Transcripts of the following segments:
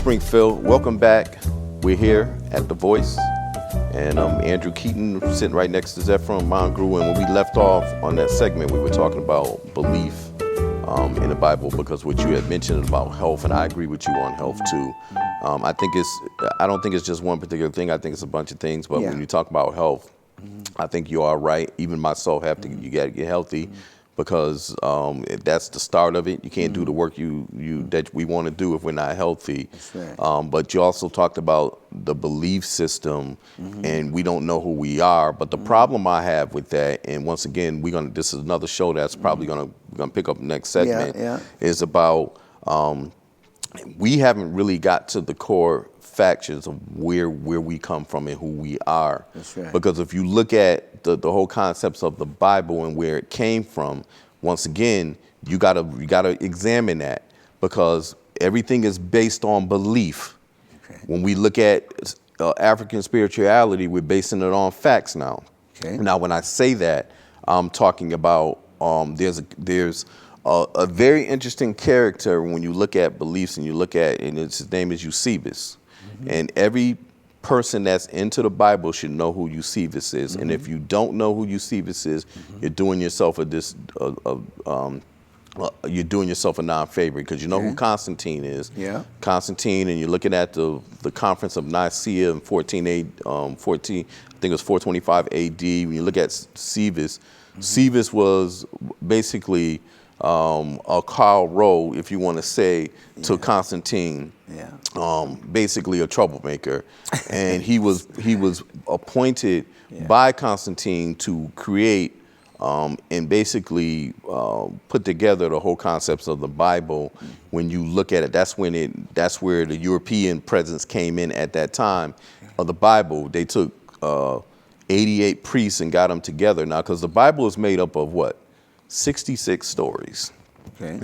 Springfield. Welcome back. We're here at The Voice, and Andrew Keaton sitting right next to Zephron Mongrew. And when we left off on that segment, we were talking about belief in the Bible, because what you had mentioned about health, and I agree with you on health too. I don't think it's just one particular thing. I think it's a bunch of things. But when you talk about health, I think you are right. Even myself, you got to get healthy. Because that's the start of it. You can't do the work that we want to do if we're not healthy. That's right. But you also talked about the belief system, and we don't know who we are. But the problem I have with that, and once again, this is another show that's probably gonna pick up next segment, is about we haven't really got to the core factions of where we come from and who we are. That's right. Because if you look at the whole concepts of the Bible and where it came from, once again, you gotta examine that, because everything is based on belief. Okay. When we look at African spirituality, we're basing it on facts now. Okay. Now, when I say that, I'm talking about there's a very interesting character when you look at beliefs, and his name is Eusebius. And every person that's into the Bible should know who Eusebius is. And if you don't know who Eusebius is, you're doing yourself a non-favor, because you know who Constantine is. Yeah. Constantine, and you're looking at the Conference of Nicaea in 14, I think it was 425 AD. When you look at Eusebius, Eusebius was basically a Karl Rove, if you want to say, to Constantine. Basically a troublemaker, and he was appointed by Constantine to create and basically put together the whole concepts of the Bible. When you look at it, that's where the European presence came in at that time of the Bible. They took 88 priests and got them together. Now, because the Bible is made up of what? 66 stories,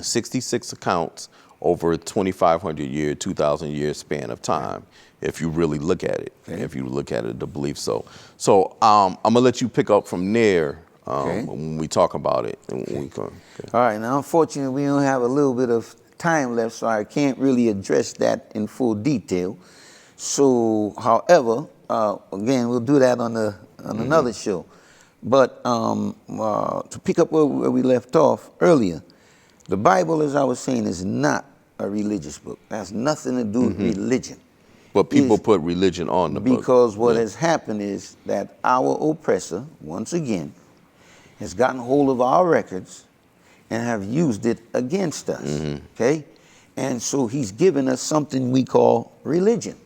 66 accounts over a 2,500 year, 2,000 year span of time, if you really look at it, if you look at it, the belief. So I'm gonna let you pick up from there when we talk about it. All right, now unfortunately we don't have a little bit of time left, so I can't really address that in full detail. So, however, again, we'll do that on another show. But to pick up where we left off earlier, the Bible, as I was saying, is not a religious book. It has nothing to do with religion. But people put religion on the book. Because what has happened is that our oppressor, once again, has gotten hold of our records and have used it against us, okay? And so he's given us something we call religion,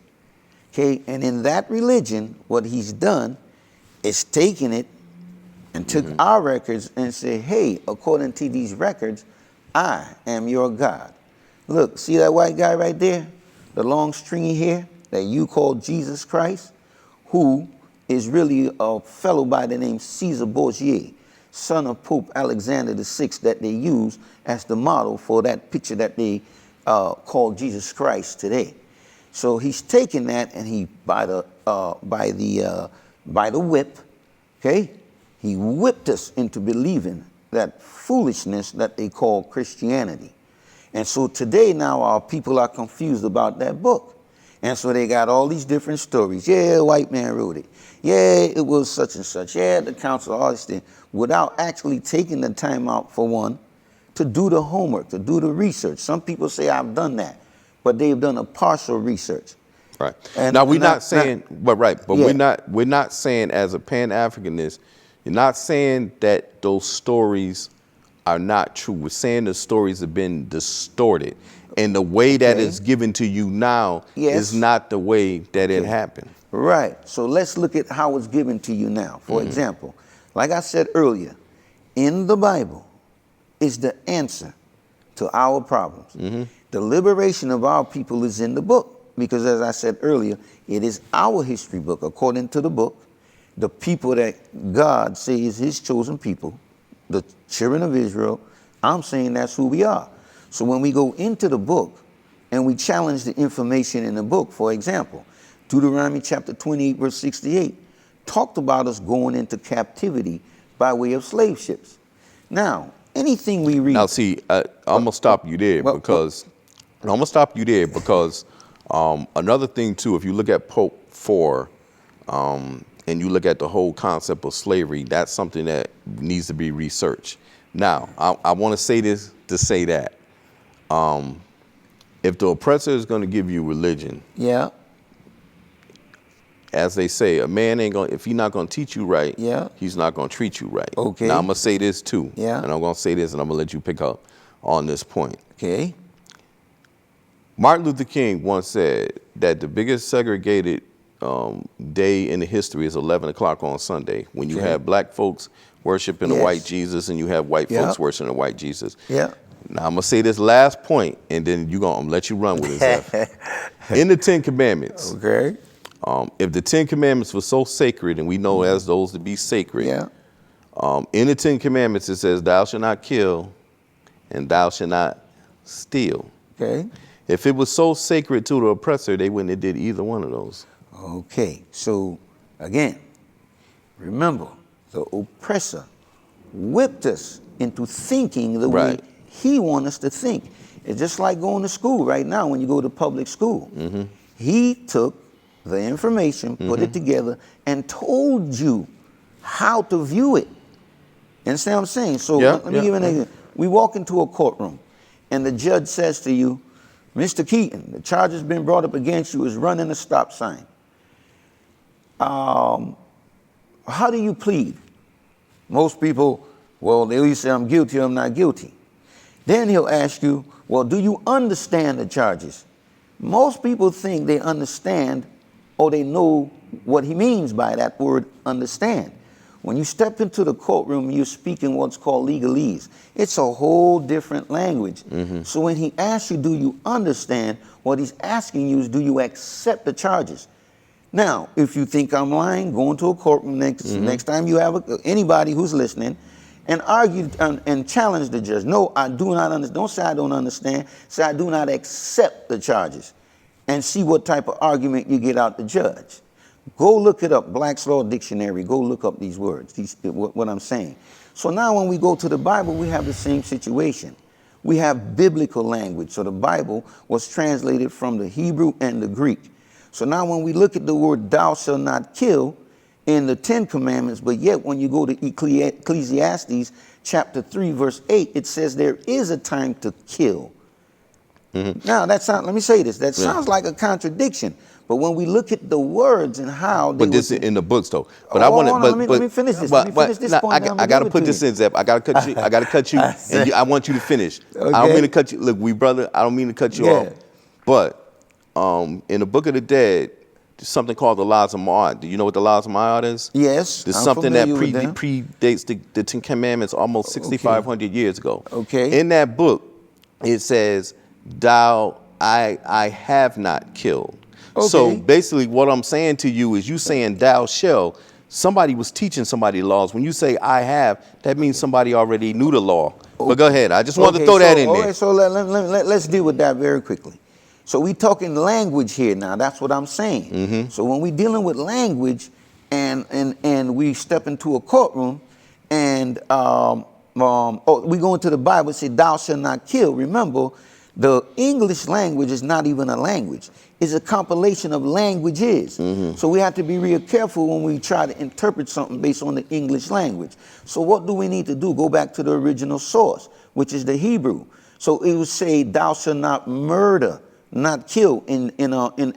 okay? And in that religion, what he's done is taken it and took our records and said, hey, according to these records, I am your God. Look, see that white guy right there? The long stringy hair that you call Jesus Christ, who is really a fellow by the name Caesar Borgia, son of Pope Alexander VI, that they use as the model for that picture that they call Jesus Christ today. So he's taken that, and he by the whip, okay? He whipped us into believing that foolishness that they call Christianity. And so today now our people are confused about that book. And so they got all these different stories. Yeah, a white man wrote it. Yeah, it was such and such. Yeah, the council, all this thing, without actually taking the time out, for one, to do the homework, to do the research. Some people say I've done that, but they've done a partial research. Right. And now we're not saying we're not saying, as a Pan-Africanist, you're not saying that those stories are not true. We're saying the stories have been distorted. And the way that it's given to you now is not the way that it happened. Right. So let's look at how it's given to you now. For example, like I said earlier, in the Bible is the answer to our problems. The liberation of our people is in the book, because as I said earlier, it is our history book. According to the book, the people that God says is his chosen people, the children of Israel, I'm saying that's who we are. So when we go into the book and we challenge the information in the book, for example, Deuteronomy chapter 28, verse 68, talked about us going into captivity by way of slave ships. Now, anything we read... Now, see, I'm going to stop you there because Another thing too, if you look at Pope 4, and you look at the whole concept of slavery, that's something that needs to be researched. Now, I want to say this to say that if the oppressor is going to give you religion, Yeah. as they say, a man ain't going, if he's not going to teach you right, Yeah. he's not going to treat you right. Okay. Now, I'm going to say this too. Yeah. And I'm going to say this, and I'm going to let you pick up on this point. Okay. Martin Luther King once said that the biggest segregated day in the history is 11 o'clock on Sunday, when you Okay. have black folks worshiping the Yes. white Jesus and you have white Yeah. folks worshiping the white Jesus. Yeah. Now, I'm going to say this last point, and then I'm going to let you run with it, Zeph. In the Ten Commandments, Okay. if the Ten Commandments were so sacred, and we know as those to be sacred, Yeah. in the Ten Commandments it says, thou shalt not kill, and thou shalt not steal. Okay. If it was so sacred to the oppressor, they wouldn't have did either one of those. Okay. So again, remember, the oppressor whipped us into thinking the way Right. he wants us to think. It's just like going to school right now when you go to public school. He took the information, put it together, and told you how to view it. You understand what I'm saying? So Yeah, let me yeah, give you an example. We walk into a courtroom, and the judge says to you, Mr. Keaton, the charge that's been brought up against you is running a stop sign. How do you plead? Most people, well, they either say I'm guilty or I'm not guilty. Then he'll ask you, well, do you understand the charges? Most people think they understand or they know what he means by that word understand. When you step into the courtroom, you're speaking what's called legalese. It's a whole different language. So when he asks you, do you understand, what he's asking you is, do you accept the charges? Now, if you think I'm lying, go into a courtroom next time you have anybody who's listening and argue and challenge the judge. No, I do not understand. Don't say I don't understand. Say I do not accept the charges, and see what type of argument you get out the judge. Go look it up, Black's Law Dictionary. Go look up these words, what I'm saying. So now when we go to the Bible, we have the same situation. We have biblical language. So the Bible was translated from the Hebrew and the Greek. So now when we look at the word thou shalt not kill in the Ten Commandments, but yet when you go to Ecclesiastes chapter 3, verse 8, it says there is a time to kill. Now, let me say this. That sounds like a contradiction. But when we look at the words and how they But this is in the books, though. But I want to. Let me finish this. Let me finish this point. I got to put this in, Zep. I got to cut you. I got to cut you, and I want you to finish. I don't mean to cut you. Look, brother. I don't mean to cut you off. But in the Book of the Dead, there's something called the Laws of Ma'at. Do you know what the Laws of Ma'at is? Yes. There's I'm something that familiar with them. predates the Ten Commandments almost 6,500 years ago. Okay. In that book, it says, I have not killed. Okay. So basically what I'm saying to you is you saying thou shall. Somebody was teaching somebody laws. When you say I have, that means somebody already knew the law. But go ahead. I just wanted to throw that in there. Okay, so let's deal with that very quickly. So we talking language here now. That's what I'm saying. So when we dealing with language and we step into a courtroom and we go into the Bible and say thou shalt not kill. Remember, the English language is not even a language. It's a compilation of languages. So we have to be real careful when we try to interpret something based on the English language. So what do we need to do? Go back to the original source, which is the Hebrew. So it would say thou shalt not murder, not kill in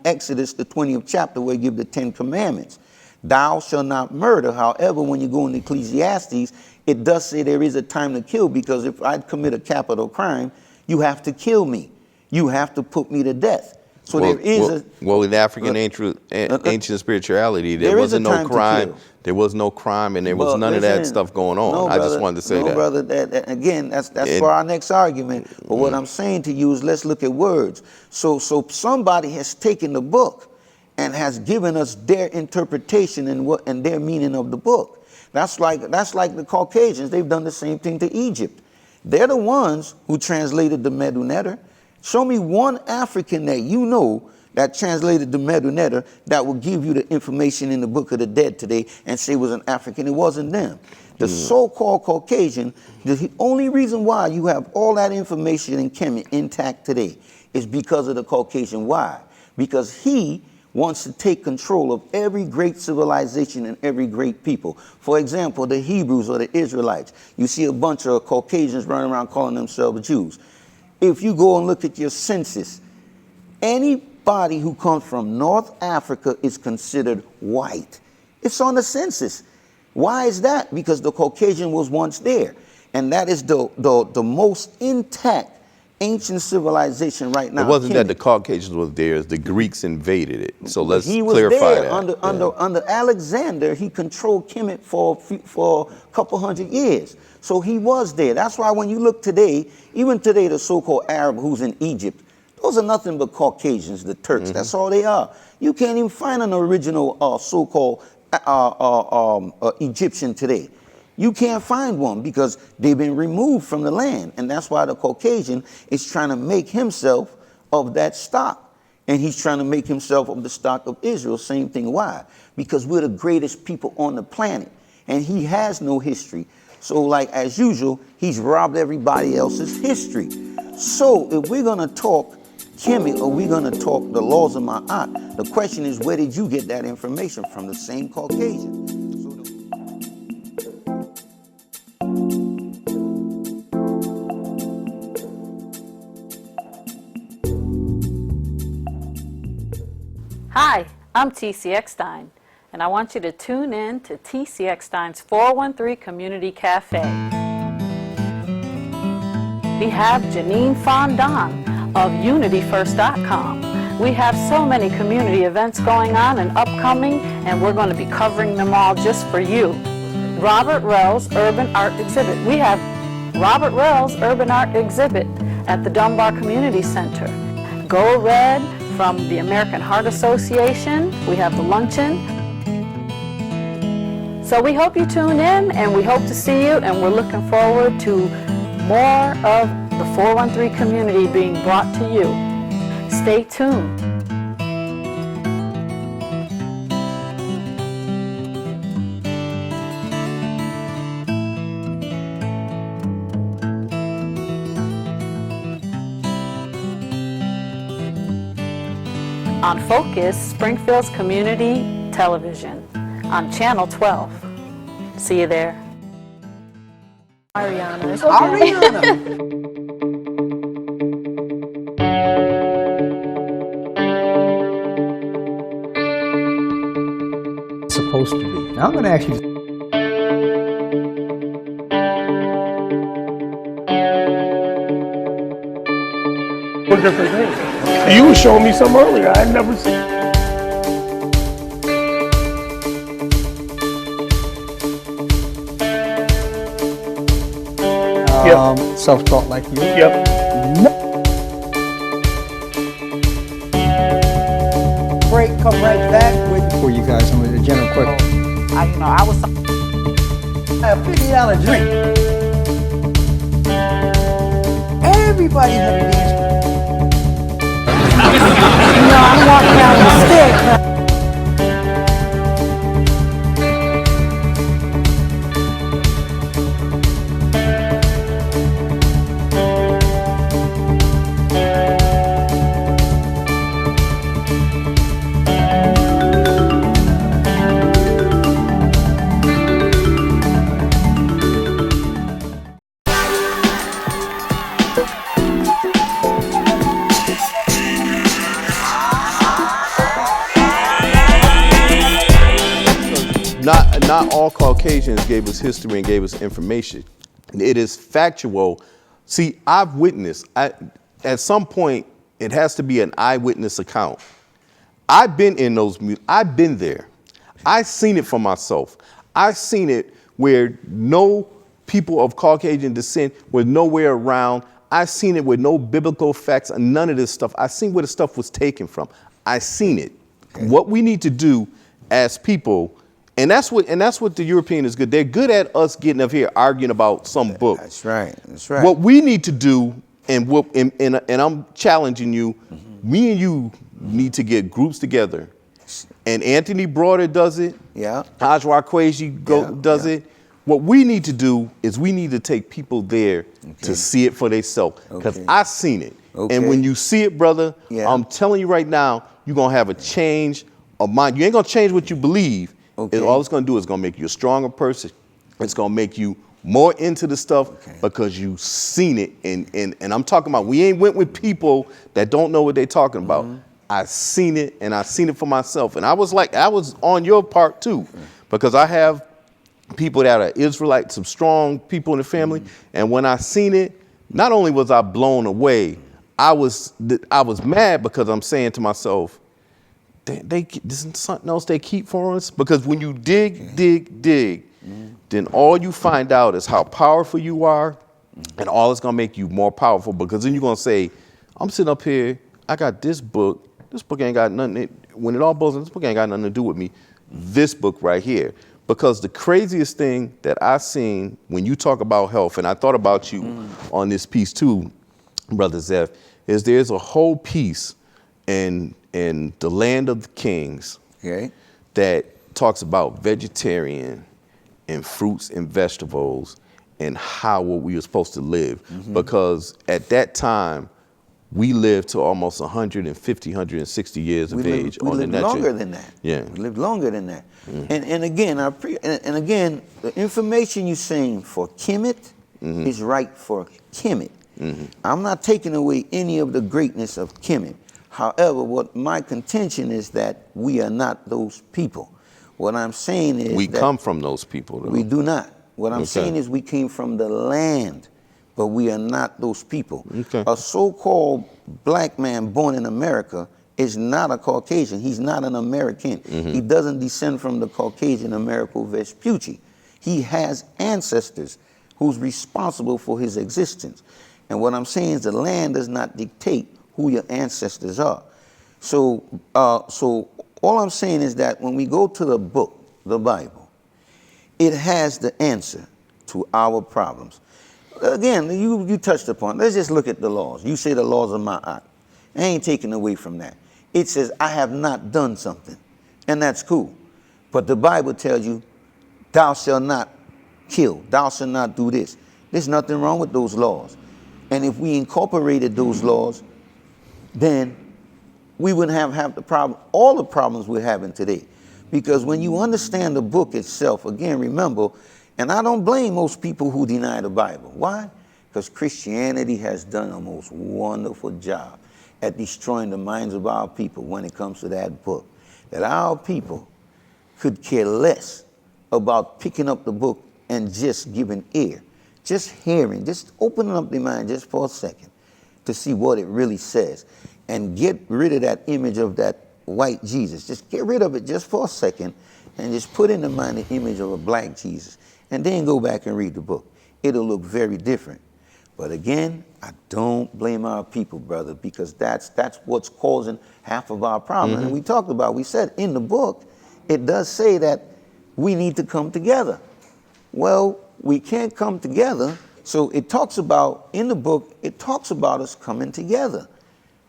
Exodus, the 20th chapter, where you give the 10 commandments. Thou shalt not murder. However, when you go in Ecclesiastes, it does say there is a time to kill, because if I commit a capital crime, you have to kill me. You have to put me to death. So there is in African ancient spirituality, there there is a wasn't no time to crime. kill. There was no crime, and there was none of that stuff going on. No, I just wanted to say that. No, brother, again, that's for our next argument. But what I'm saying to you is, let's look at words. So somebody has taken the book and has given us their interpretation and their meaning of the book. That's like the Caucasians. They've done the same thing to Egypt. They're the ones who translated the Medu Neter. Show me one African that you know that translated the Medu Neter that will give you the information in the Book of the Dead today and say it was an African. It wasn't them. The so-called Caucasian, the only reason why you have all that information in Kemet intact today is because of the Caucasian. Why? because he wants to take control of every great civilization and every great people. For example, the Hebrews or the Israelites. You see a bunch of Caucasians running around calling themselves Jews. If you go and look at your census, anybody who comes from North Africa is considered white. It's on the census. Why is that? Because the Caucasian was once there. And that is the most intact ancient civilization right now. It wasn't Kemet. that the Caucasians was there, the Greeks invaded it. So let's He was clarify there that. under Alexander. He controlled Kemet for a couple hundred years. So he was there. That's why when you look today, even today, the so-called Arab who's in Egypt, those are nothing but Caucasians, the Turks. That's all they are. You can't even find an original so-called Egyptian today. You can't find one because they've been removed from the land. And that's why the Caucasian is trying to make himself of that stock. And he's trying to make himself of the stock of Israel. Same thing. Why? Because we're the greatest people on the planet. And he has no history. So like as usual, he's robbed everybody else's history. So if we're going to talk Kemet or we're going to talk the laws of Ma'at, the question is, where did you get that information from? The same Caucasian. Hi, I'm TC Eckstein, and I want you to tune in to TC Eckstein's 413 Community Cafe. We have Janine Fondon of UnityFirst.com. We have so many community events going on and upcoming, and we're going to be covering them all just for you. Robert Rell's Urban Art Exhibit. We have Robert Rell's Urban Art Exhibit at the Dunbar Community Center. Go Red from the American Heart Association. We have the luncheon. So we hope you tune in, and we hope to see you, and we're looking forward to more of the 413 community being brought to you. Stay tuned. On Focus, Springfield's Community Television, on Channel 12. See you there. Ariana. It's okay. Supposed to be. Now I'm going to ask you. Different things. You were showing me some earlier I had never seen. Self-taught like you. Yep. Break, come right back with for you guys and with a general question. I was. A $50 drink. Everybody had a dance. I'm walking out with a stick. Not all Caucasians gave us history and gave us information. It is factual. See, I've witnessed, at some point, it has to be an eyewitness account. I've been in those, I've been there. I've seen it for myself. I've seen it where no people of Caucasian descent were nowhere around. I've seen it with no biblical facts and none of this stuff. I've seen where the stuff was taken from. I've seen it. Okay. What we need to do as people, and that's what the European is good. They're good at us getting up here arguing about some book. That's right. That's right. What we need to do, and I'm challenging you, me and you need to get groups together. And Anthony Broder does it. Yeah. Ajwa Kwesi does it. What we need to do is we need to take people there to see it for themselves. Because I've seen it. Okay. And when you see it, brother, Yeah. I'm telling you right now, you're going to have a change of mind. You ain't going to change what you believe. Okay. All it's going to do is going to make you a stronger person. It's going to make you more into the stuff Okay. because you've seen it. And I'm talking about, we ain't went with people that don't know what they're talking about. I seen it, and I seen it for myself. And I was on your part too, because I have people that are Israelites, some strong people in the family. And when I seen it, not only was I blown away, I was mad because I'm saying to myself, this is something else they keep for us. Because when you dig, then all you find out is how powerful you are, and all it's gonna make you more powerful. Because then you're gonna say, I'm sitting up here, I got this book. This book ain't got nothing. When it all boils in, this book ain't got nothing to do with me. This book right here. Because the craziest thing that I seen when you talk about health, and I thought about you on this piece too, Brother Zeph, is there's a whole piece in the Land of the Kings Okay. that talks about vegetarian and fruits and vegetables and how we were supposed to live. Because at that time, we lived to almost 150, 160 years of age We on the lived natural. longer than that. Yeah. We lived longer than that. And again, and again, the information you're saying for Kemet is right for Kemet. I'm not taking away any of the greatness of Kemet. However, what my contention is that we are not those people. What I'm saying is We that come from those people, though. we do not. What I'm Okay. saying is we came from the land, but we are not those people. Okay. A so-called black man born in America is not a Caucasian. He's not an American. He doesn't descend from the Caucasian Americo Vespucci. He has ancestors who's responsible for his existence. And what I'm saying is the land does not dictate who your ancestors are. So all I'm saying is that when we go to the book, the Bible, it has the answer to our problems. Again, you touched upon, let's just look at the laws. You say the laws of Ma'at. I ain't taking away from that. It says, I have not done something, and that's cool. But the Bible tells you, thou shalt not kill, thou shalt not do this. There's nothing wrong with those laws. And if we incorporated those laws, then we wouldn't have the problem, all the problems we're having today. Because when you understand the book itself, again, remember, and I don't blame most people who deny the Bible. Why? Because Christianity has done a most wonderful job at destroying the minds of our people when it comes to that book. That our people could care less about picking up the book and just giving ear, just hearing, just opening up their mind just for a second to see what it really says and get rid of that image of that white Jesus. Just get rid of it just for a second and just put in the mind the image of a black Jesus and then go back and read the book. It'll look very different. But again, I don't blame our people, brother, because that's what's causing half of our problem. And we talked about, we said in the book, it does say that we need to come together. Well, we can't come together. So it talks about, in the book, it talks about us coming together.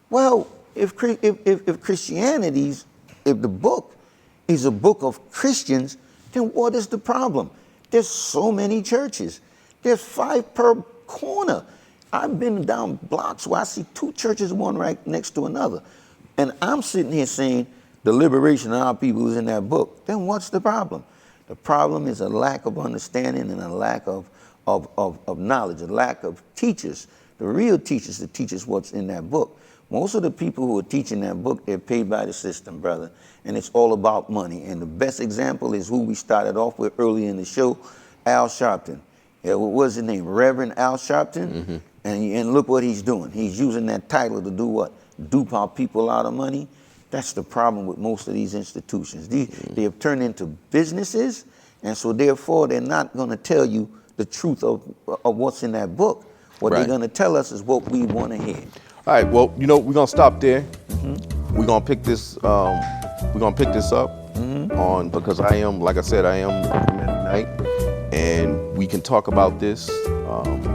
Well, if Christianity's, if the book is a book of Christians, then what is the problem? There's so many churches. There's 5 per corner. I've been down blocks where I see 2 churches, one right next to another. And I'm sitting here saying the liberation of our people is in that book. Then what's the problem? The problem is a lack of understanding and a lack of knowledge, a lack of teachers, the real teachers to teach us what's in that book. Most of the people who are teaching that book, they're paid by the system, brother, and it's all about money. And the best example is who we started off with early in the show, Al Sharpton. Yeah, what was his name? Reverend Al Sharpton. And look what he's doing. He's using that title to do what? Dupe our people out of money. That's the problem with most of these institutions. They have turned into businesses, and so therefore they're not going to tell you the truth of what's in that book. What they're going to tell us is what we want to hear. All right, well, we're gonna stop there. We're gonna pick this. We're gonna pick this up on, because I am, like I said, I am tonight, and we can talk about this,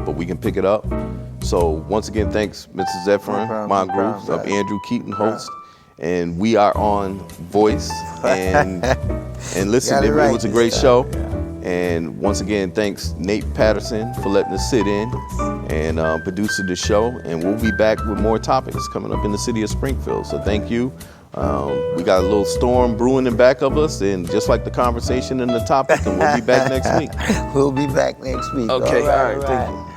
but we can pick it up. So once again, thanks, Mr. Zephyrin, Mongrooves, of Andrew Keaton, host, and we are on Voice, and listen, it was a great show. And once again, thanks Nate Patterson for letting us sit in. and producer the show. And we'll be back with more topics coming up in the city of Springfield. So thank you. We got a little storm brewing in back of us, and just like the conversation and the topic, and we'll be back next week. We'll be back next week. Okay, all right, thank you.